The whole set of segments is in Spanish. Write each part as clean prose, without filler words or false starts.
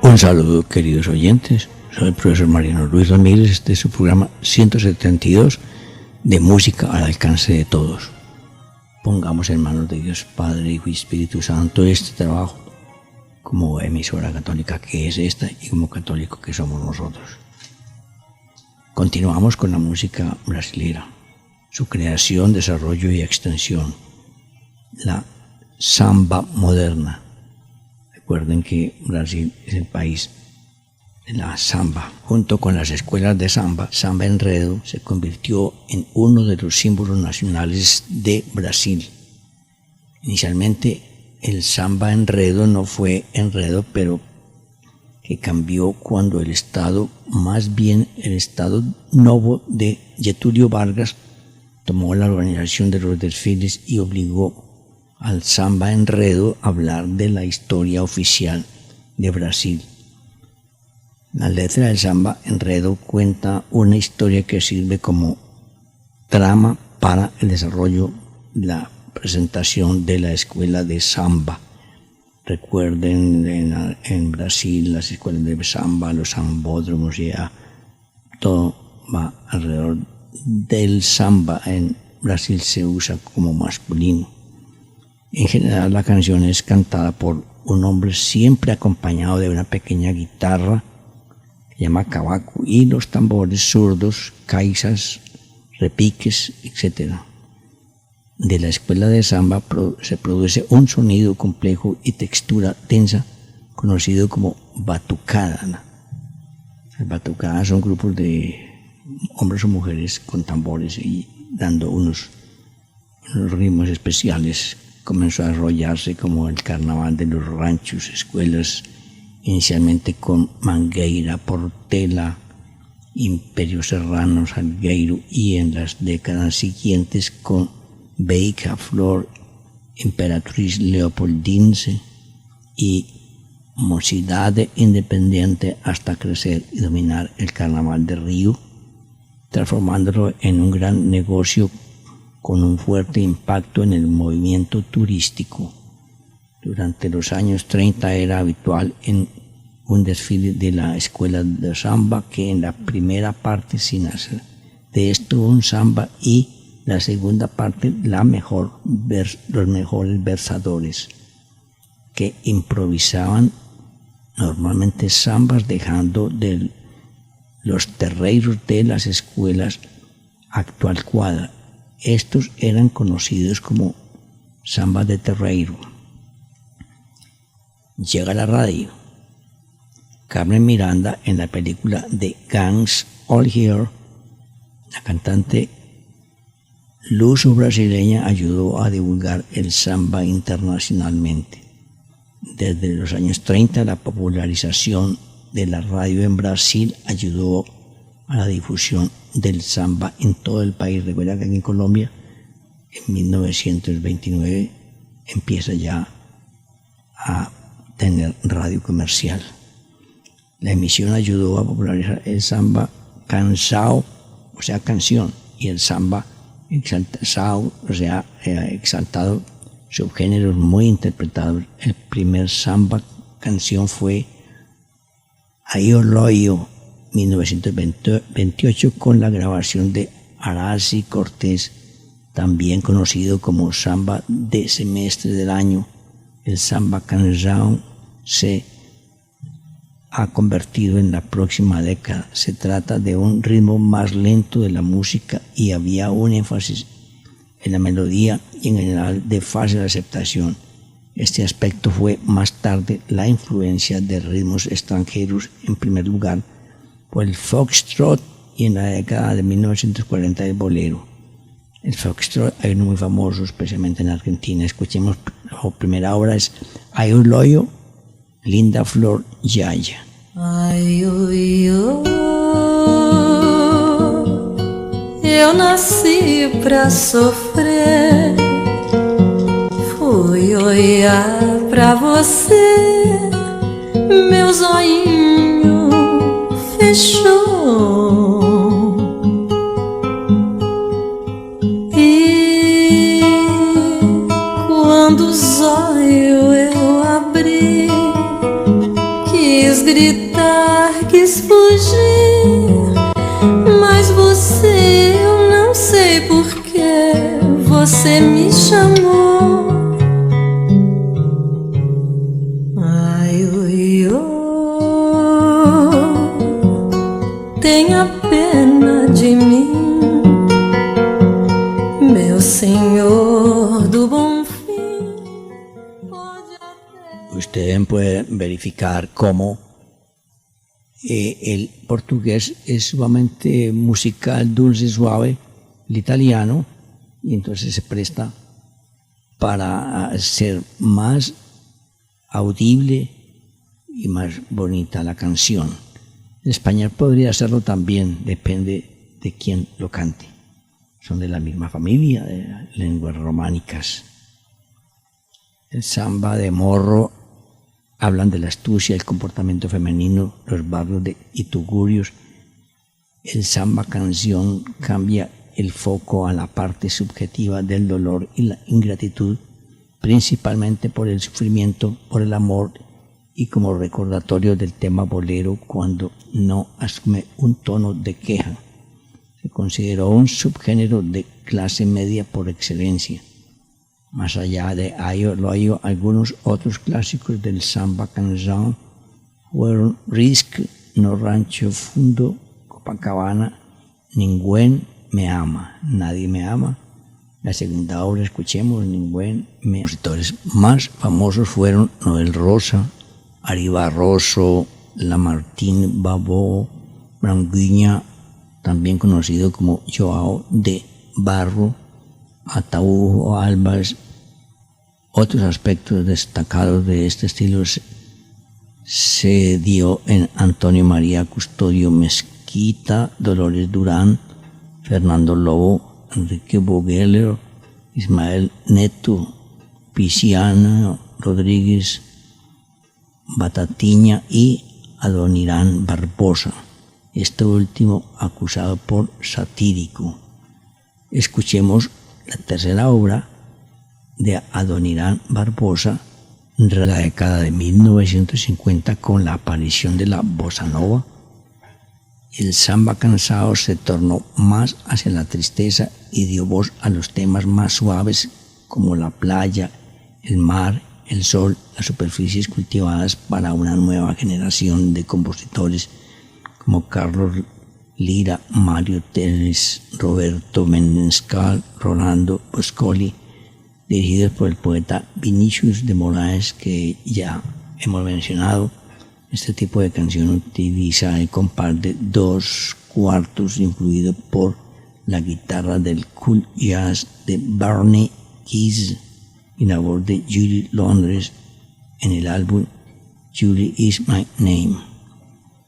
Un saludo, queridos oyentes. Soy el profesor Mariano Luis Ramírez. Este es su programa 172 de música al alcance de todos. Pongamos en manos de Dios Padre, Hijo y Espíritu Santo este trabajo como emisora católica que es esta y como católico que somos nosotros. Continuamos con la música brasilera, su creación, desarrollo y extensión, la samba moderna. Recuerden que Brasil es el país de la samba. Junto con las escuelas de samba, Samba Enredo se convirtió en uno de los símbolos nacionales de Brasil. Inicialmente el samba enredo no fue enredo, pero que cambió cuando el Estado, más bien el Estado Novo de Getúlio Vargas, tomó la organización de los desfiles y obligó al samba enredo a hablar de la historia oficial de Brasil. La letra del samba enredo cuenta una historia que sirve como trama para el desarrollo de la presentación de la escuela de samba. Recuerden, en Brasil las escuelas de samba, los sambódromos, ya todo va alrededor del samba. En Brasil se usa como masculino. En general la canción es cantada por un hombre siempre acompañado de una pequeña guitarra que se llama cavaco y los tambores zurdos, caixas, repiques, etc. De la escuela de samba se produce un sonido complejo y textura densa conocido como batucada. Las batucadas son grupos de hombres o mujeres con tambores y dando unos ritmos especiales. Comenzó a desarrollarse como el carnaval de los ranchos, escuelas inicialmente con Mangueira, Portela, Imperio Serrano, Salgueiro, y en las décadas siguientes con Beija-Flor, Imperatriz Leopoldinense y Mocidade Independiente, hasta crecer y dominar el carnaval de Río, transformándolo en un gran negocio con un fuerte impacto en el movimiento turístico. Durante los años 30 era habitual en un desfile de la escuela de samba que en la primera parte, sin hacer de esto un samba, y la segunda parte los mejores versadores que improvisaban normalmente sambas, dejando de los terreiros de las escuelas actual cuadra. Estos eran conocidos como sambas de terreiro. Llega a la radio. Carmen Miranda, en la película The Gangs All Here, la cantante luso-brasileña, ayudó a divulgar el samba internacionalmente. Desde los años 30, la popularización de la radio en Brasil ayudó a la difusión del samba en todo el país. Recuerda que aquí en Colombia, en 1929, empieza ya a tener radio comercial. La emisión ayudó a popularizar el samba cansao, o sea, canción, y el samba exaltado, o sea, exaltado, subgéneros muy interpretados. El primer samba canción fue Ayo Loyo, 1928, con la grabación de Aracy Cortés, también conocido como samba de semestre del año. El samba canção se ha convertido en la próxima década. Se trata de un ritmo más lento de la música y había un énfasis en la melodía y en general de fácil aceptación. Este aspecto fue más tarde la influencia de ritmos extranjeros, en primer lugar por el foxtrot, y en la década de 1940 el bolero. El foxtrot hay uno muy famoso, especialmente en Argentina. Escuchemos, la primera obra es Ay Loyo, Linda Flor Yaya. Ai, oi, oi, eu nasci pra sofrer. Fui olhar pra você, meu zoinho fechou. E quando os olhos eu abri, quis gritar, quis fugir, mas você, eu não sei porquê, você me chamou. Ai, ui, oh, tenha pena de mim, meu senhor do bom fim. Ustedes pueden verificar cómo el portugués es sumamente musical, dulce, suave, el italiano, y entonces se presta para ser más audible y más bonita la canción. El español podría hacerlo también, depende de quién lo cante. Son de la misma familia de lenguas románicas. El samba de morro hablan de la astucia, el comportamiento femenino, los barrios de Itugurios. El samba canción cambia el foco a la parte subjetiva del dolor y la ingratitud, principalmente por el sufrimiento, por el amor y como recordatorio del tema bolero cuando no asume un tono de queja. Se consideró un subgénero de clase media por excelencia. Más allá de ello, algunos otros clásicos del samba canción fueron Risc, No Rancho Fundo, Copacabana, Ningún me ama, Nadie me ama. La segunda obra, escuchemos, Ningún me ama. Los compositores más famosos fueron Noel Rosa, Ari Barroso, Lamartine Babó, Branguiña, también conocido como Joao de Barro, Ataújo Albas. Otros aspectos destacados de este estilo se dio en Antonio María Custodio Mezquita, Dolores Durán, Fernando Lobo, Enrique Boguelero, Ismael Neto, Pisciano Rodríguez, Batatiña y Adonirán Barbosa, este último acusado por satírico. Escuchemos la tercera obra de Adonirán Barbosa, de la década de 1950, con la aparición de la bossa nova. El samba cansado se tornó más hacia la tristeza y dio voz a los temas más suaves como la playa, el mar, el sol, las superficies cultivadas para una nueva generación de compositores como Carlos Lira, Mario Teles, Roberto Menescal, Rolando Boscoli, dirigidos por el poeta Vinicius de Moraes, que ya hemos mencionado. Este tipo de canción utiliza el compás de 2/4 influido por la guitarra del cool jazz de Barney Keys y la voz de Julie Londres en el álbum Julie Is My Name.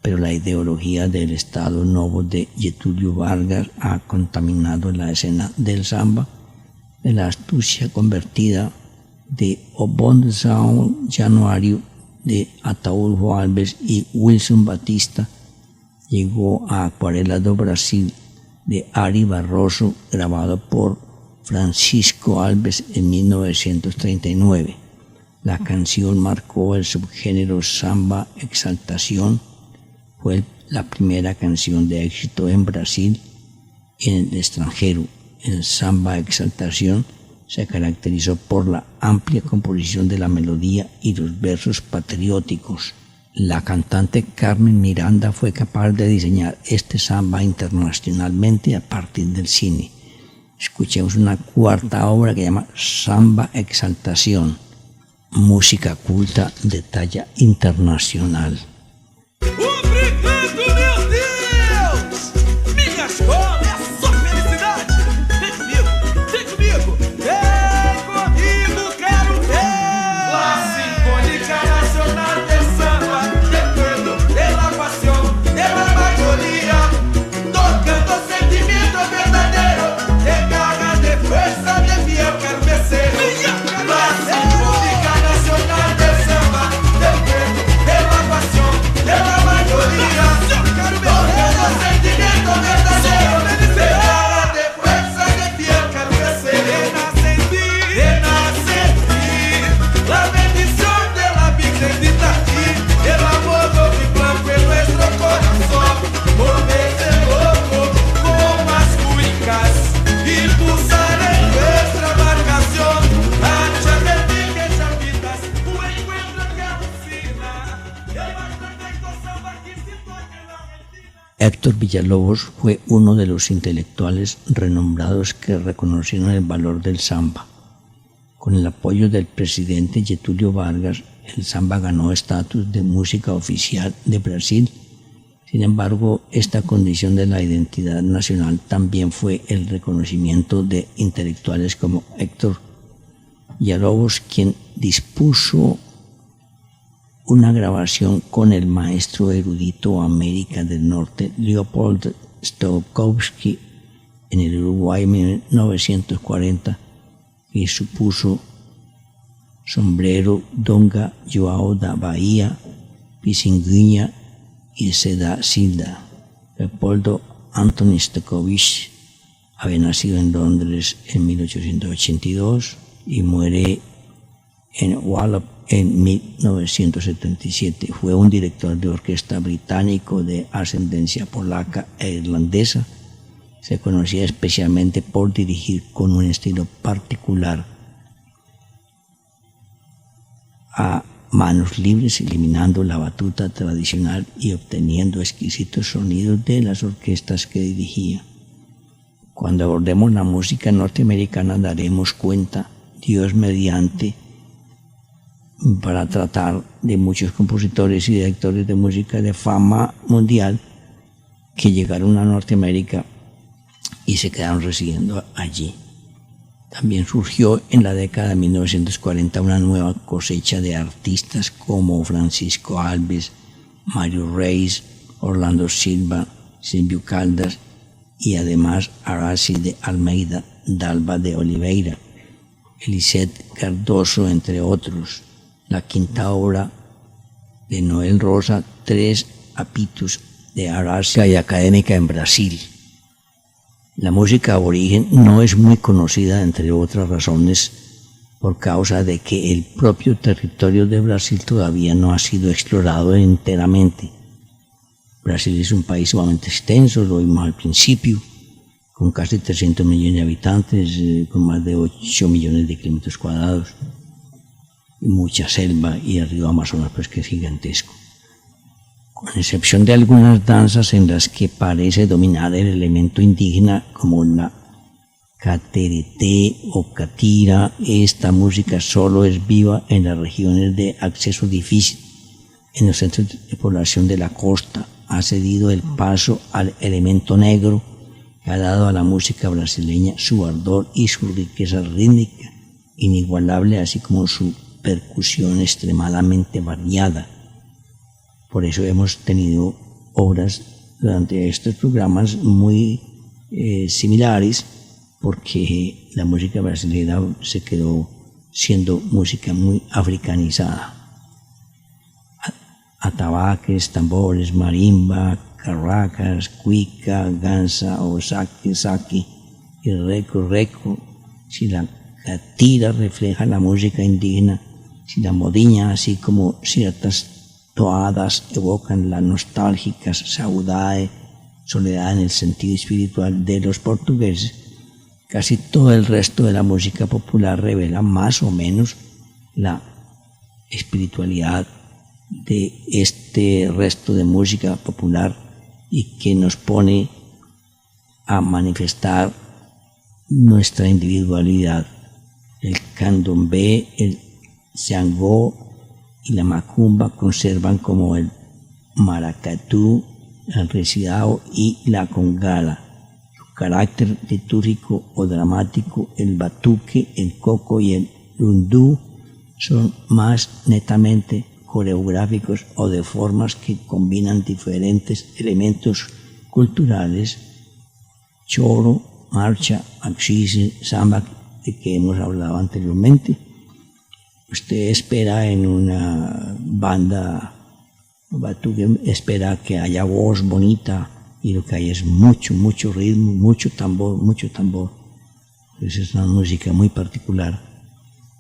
Pero la ideología del Estado Novo de Getúlio Vargas ha contaminado la escena del samba, de la astucia convertida de O Bom São Januário de Ataújo Alves y Wilson Batista. Llegó a Acuarela do Brasil de Ari Barroso, grabado por Francisco Alves en 1939. La canción marcó el subgénero samba exaltación. Fue la primera canción de éxito en Brasil y en el extranjero. El samba exaltación se caracterizó por la amplia composición de la melodía y los versos patrióticos. La cantante Carmen Miranda fue capaz de diseñar este samba internacionalmente a partir del cine. Escuchemos una cuarta obra que se llama Samba Exaltación, música culta de talla internacional. Nacional del samba, del pueblo, de la pasión. Héctor Villalobos fue uno de los intelectuales renombrados que reconocieron el valor del samba. Con el apoyo del presidente Getúlio Vargas, el samba ganó estatus de música oficial de Brasil. Sin embargo, esta condición de la identidad nacional también fue el reconocimiento de intelectuales como Héctor Villalobos, quien dispuso una grabación con el maestro erudito América del Norte Leopold Stokowski en el Uruguay en 1940, que supuso Sombrero, Donga, Joao da Bahia, Pisinguinha y Seda Silda. Leopoldo Anthony Stokowski había nacido en Londres en 1882 y muere en Wallop en 1977. Fue un director de orquesta británico de ascendencia polaca e irlandesa. Se conocía especialmente por dirigir con un estilo particular a manos libres, eliminando la batuta tradicional y obteniendo exquisitos sonidos de las orquestas que dirigía. Cuando abordemos la música norteamericana daremos cuenta, Dios mediante, para tratar de muchos compositores y directores de música de fama mundial que llegaron a Norteamérica y se quedaron residiendo allí. También surgió en la década de 1940 una nueva cosecha de artistas como Francisco Alves, Mario Reis, Orlando Silva, Silvio Caldas y además Aracy de Almeida, Dalva de Oliveira, Eliseth Cardoso, entre otros. La quinta obra de Noel Rosa, Tres Apitos de Aracy y académica en Brasil. La música aborigen no es muy conocida, entre otras razones, por causa de que el propio territorio de Brasil todavía no ha sido explorado enteramente. Brasil es un país sumamente extenso, lo vimos al principio, con casi 300 millones de habitantes, con más de 8 millones de kilómetros cuadrados, y mucha selva, y el río Amazonas pues que es gigantesco. Con excepción de algunas danzas en las que parece dominar el elemento indígena como la catereté o catira, esta música solo es viva en las regiones de acceso difícil. En los centros de población de la costa ha cedido el paso al elemento negro, que ha dado a la música brasileña su ardor y su riqueza rítmica inigualable, así como su percusión extremadamente variada. Por eso hemos tenido obras durante estos programas muy similares, porque la música brasileña se quedó siendo música muy africanizada. Atabaques, tambores, marimba, carracas, cuica, gansa o saki y reco. Si la catira refleja la música indígena, si la modiña, así como ciertas toadas, evocan la nostálgica saudade, soledad en el sentido espiritual de los portugueses, casi todo el resto de la música popular revela más o menos la espiritualidad de este resto de música popular y que nos pone a manifestar nuestra individualidad. El candombe, el xangô y la macumba conservan como el maracatú, el recidao y la congala. Su carácter litúrgico o dramático, el batuque, el coco y el lundú son más netamente coreográficos o de formas que combinan diferentes elementos culturales: choro, marcha, axis, samba, de que hemos hablado anteriormente. Usted espera en una banda batuque, espera que haya voz bonita, y lo que hay es mucho ritmo, mucho tambor. Entonces es una música muy particular.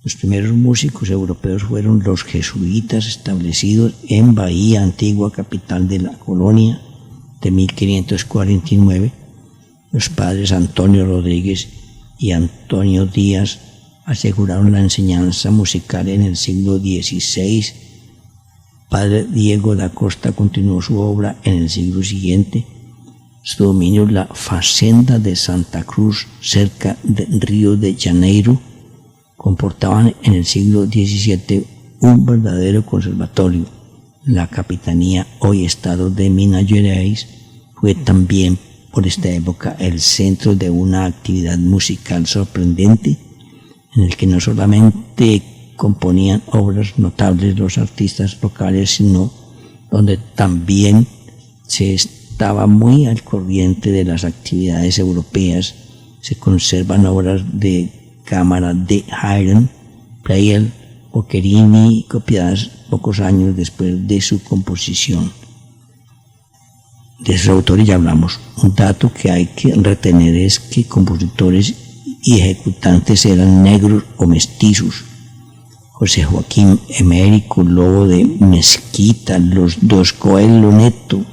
Los primeros músicos europeos fueron los jesuitas, establecidos en Bahía, antigua capital de la colonia, de 1549. Los padres Antonio Rodríguez y Antonio Díaz aseguraron la enseñanza musical en el siglo XVI. Padre Diego da Costa continuó su obra en el siglo siguiente, su dominio la Fazenda de Santa Cruz, cerca de Río de Janeiro, comportaban en el siglo XVII un verdadero conservatorio. La capitanía, hoy estado de Minas Gerais, fue también por esta época el centro de una actividad musical sorprendente, en el que no solamente componían obras notables los artistas locales, sino donde también se estaba muy al corriente de las actividades europeas. Se conservan obras de cámara de Haydn, Pleyel, Boccherini, copiadas pocos años después de su composición. De sus autores ya hablamos. Un dato que hay que retener es que compositores y ejecutantes eran negros o mestizos. José Joaquín Emérico Lobo de Mezquita, los dos Coelho Neto,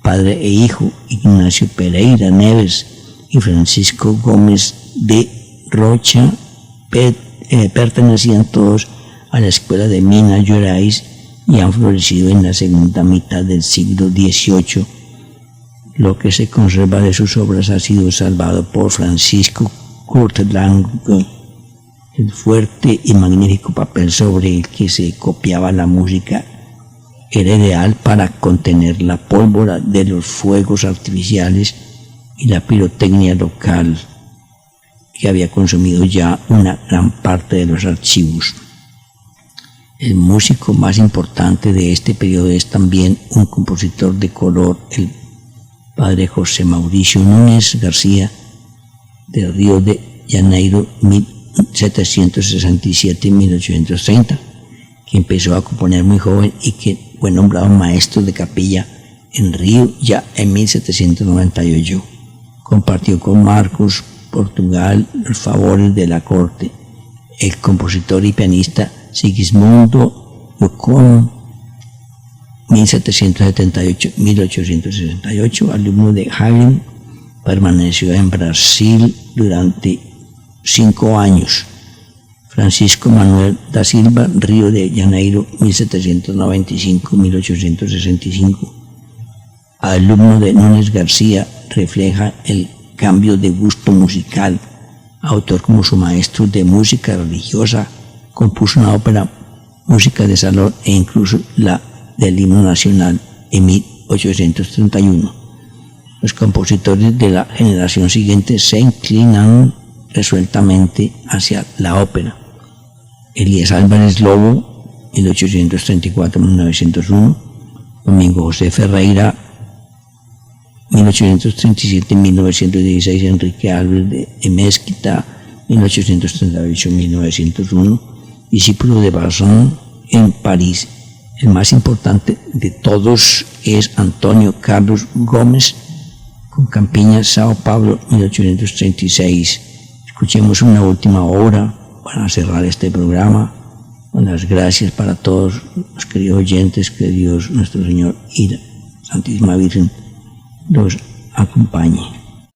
padre e hijo, Ignacio Pereira Neves y Francisco Gómez de Rocha, pertenecían todos a la escuela de Minas Gerais y han florecido en la segunda mitad del siglo XVIII. Lo que se conserva de sus obras ha sido salvado por Francisco Courtelang. El fuerte y magnífico papel sobre el que se copiaba la música era ideal para contener la pólvora de los fuegos artificiales y la pirotecnia local, que había consumido ya una gran parte de los archivos. El músico más importante de este periodo es también un compositor de color, el padre José Mauricio Núñez García, de Río de Janeiro, 1767-1830, que empezó a componer muy joven y que fue nombrado maestro de capilla en Río ya en 1798. Compartió con Marcos Portugal los favores de la corte. El compositor y pianista Sigismundo Locomo, 1778-1868, alumno de Haydn, permaneció en Brasil durante 5 años. Francisco Manuel da Silva, Río de Janeiro, 1795-1865, alumno de Núñez García, refleja el cambio de gusto musical. Autor como su maestro de música religiosa, compuso una ópera, música de salón e incluso la del himno nacional en 1831. Los compositores de la generación siguiente se inclinan resueltamente hacia la ópera. Elías Álvarez Lobo, 1834-1901, Domingo José Ferreira, 1837-1916, Enrique Álvarez de Mezquita, 1838-1901, discípulo de Bazin en París. El más importante de todos es Antonio Carlos Gómez, con Campiña, Sao Paulo, 1836. Escuchemos una última obra para cerrar este programa, con las gracias para todos los queridos oyentes. Que Dios nuestro Señor y la Santísima Virgen los acompañe.